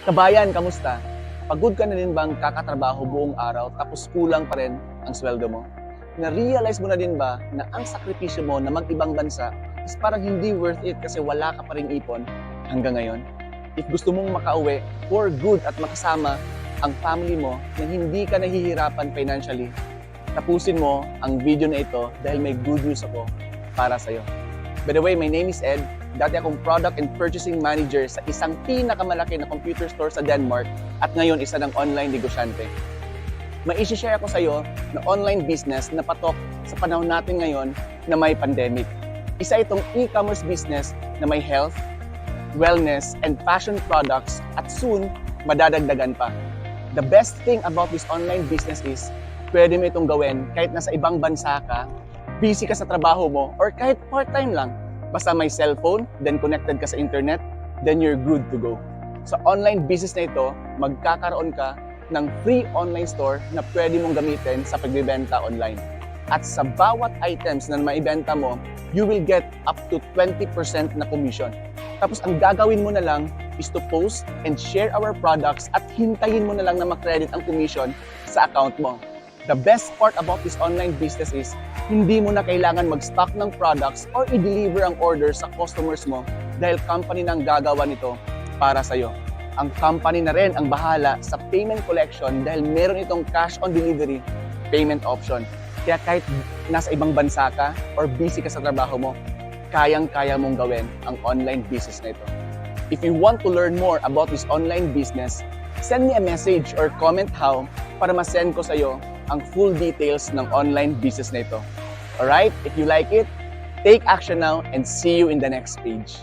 Kabayan, kamusta? Pagod ka na din bang kakatrabaho buong araw tapos kulang pa rin ang sweldo mo? Na-realize mo na din ba na ang sakripisyo mo na mag-ibang bansa is parang hindi worth it kasi wala ka pa ring ipon hanggang ngayon? If gusto mong makauwi for good at makasama ang family mo na hindi ka nahihirapan financially, tapusin mo ang video na ito dahil may good news ako para sa'yo. By the way, my name is Ed. Dati akong product and purchasing manager sa isang pinakamalaki na computer store sa Denmark at ngayon isa ng online negosyante. Mai-share ko sa iyo na online business na patok sa panahon natin ngayon na may pandemic. Isa itong e-commerce business na may health, wellness, and fashion products at soon madadagdagan pa. The best thing about this online business is pwede mo itong gawin kahit nasa ibang bansa ka, busy ka sa trabaho mo, or kahit part-time lang. Basta may cellphone, then connected ka sa internet, then you're good to go. Sa online business na ito, magkakaroon ka ng free online store na pwede mong gamitin sa pagbibenta online. At sa bawat items na maibenta mo, you will get up to 20% na commission. Tapos ang gagawin mo na lang is to post and share our products at hintayin mo na lang na makredit ang commission sa account mo. The best part about this online business is hindi mo na kailangan mag-stock ng products or i-deliver ang order sa customers mo dahil company nang gagawa nito para sa'yo. Ang company na rin ang bahala sa payment collection dahil meron itong cash on delivery payment option. Kaya kahit nasa ibang bansa ka or busy ka sa trabaho mo, kayang-kaya mong gawin ang online business na ito. If you want to learn more about this online business, send me a message or comment how para ma-send ko sa'yo ang full details ng online business na ito. Alright? If you like it, take action now and see you in the next page.